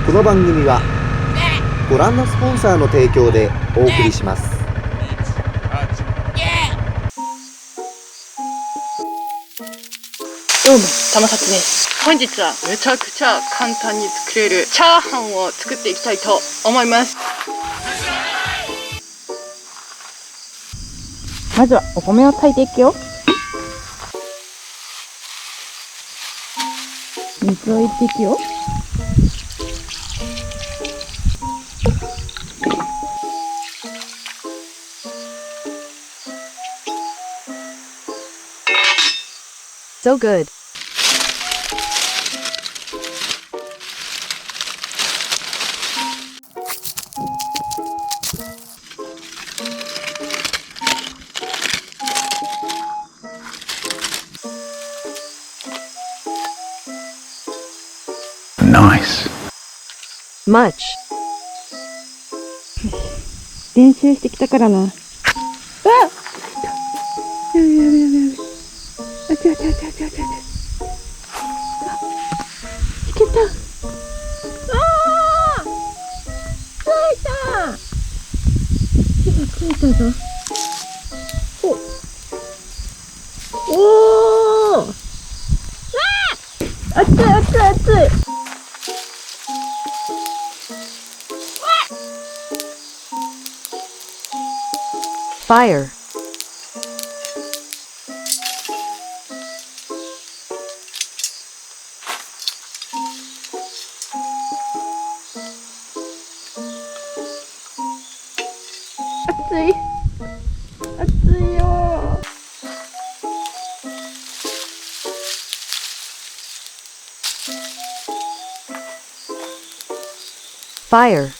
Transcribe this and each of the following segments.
この番組はご覧のスポンサーの提供でお送りします。どうも、玉札です。本日はめちゃくちゃ簡単に作れるチャーハンを作っていきたいと思います。まずはお米を炊いていくよ。水を入れていくよ。So good. Nice. Much. 練習してきたからな。あっ、やべやべやべやべ。あちゃあちゃあちゃあちゃあちゃあちゃ。いけた。ああ、ついた。火がついたぞ。おお。熱い熱い熱い。Fire.熱い熱いよ。Fire.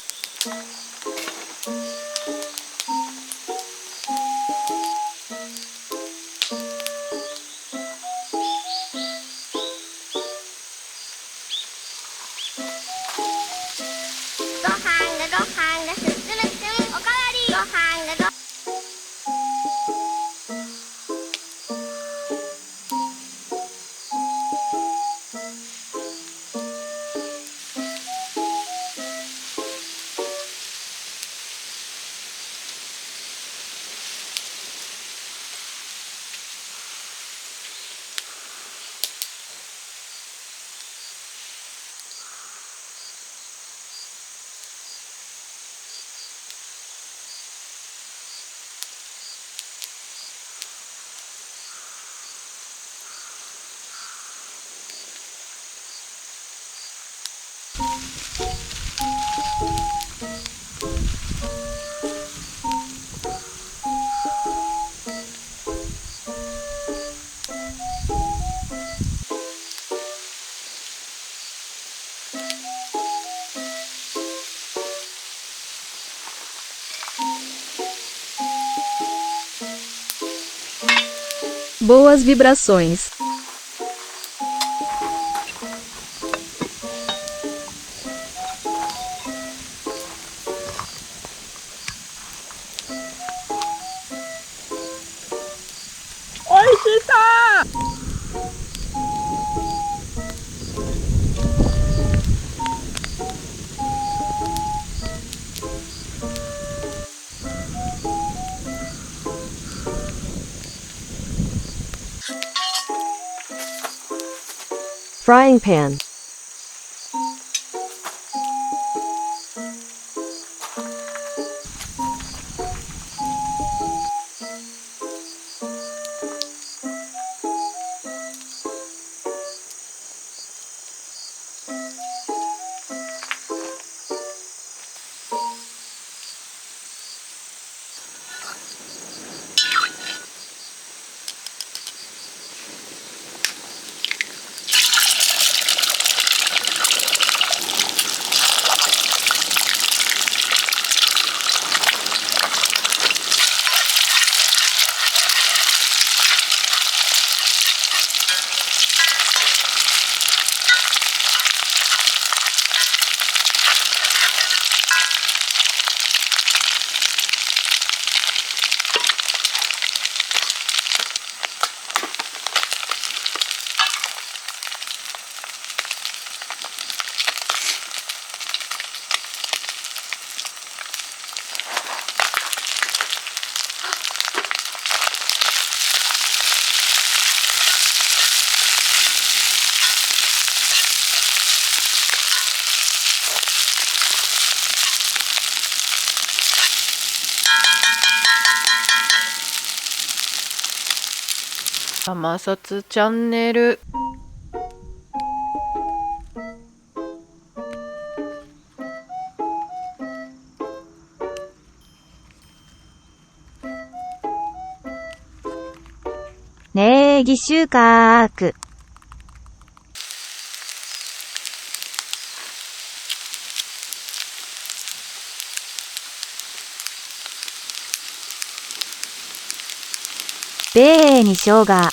Boas vibrações. Frying pan. サマサツチャンネル。礼儀収穫。米に生姜。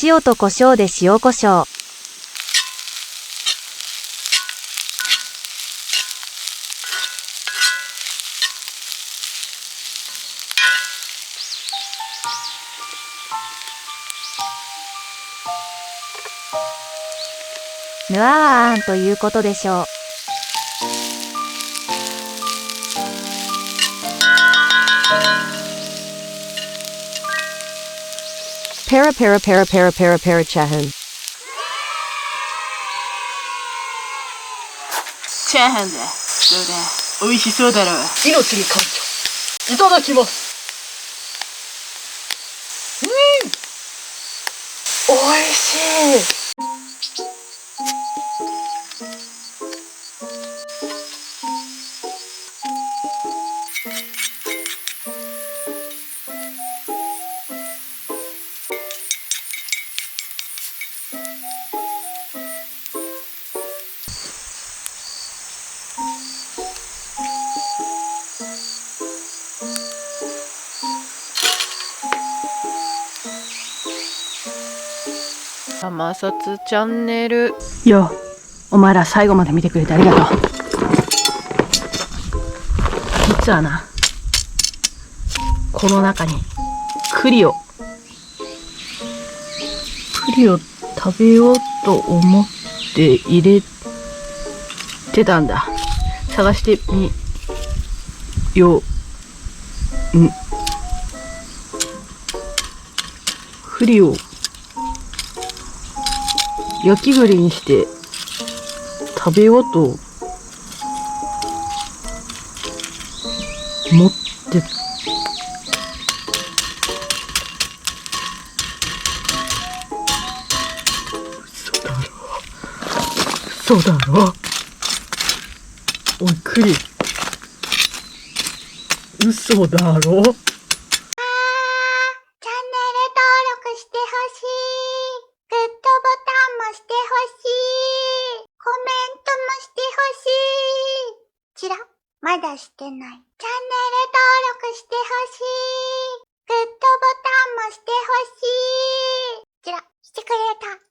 塩と胡椒で塩胡椒。ヌアーンということでしょう。ペラペラペラペラペラペラチャーハン。チャーハンだ。どうだ、美味しそうだろう。命に感謝。いただきます。おいしい。サマサツチャンネル。よ、お前ら最後まで見てくれてありがとう。実はな、この中に栗を食べようと思って入れてたんだ。探してみよう。栗を焼き栗にして食べようと思って嘘だろおい栗嘘だろ。チャンネル登録してほしい。グッドボタンもしてほしい。コメントもしてほしい。ちら、まだしてない。チャンネル登録してほしい。グッドボタンもしてほしい。ちら、してくれた。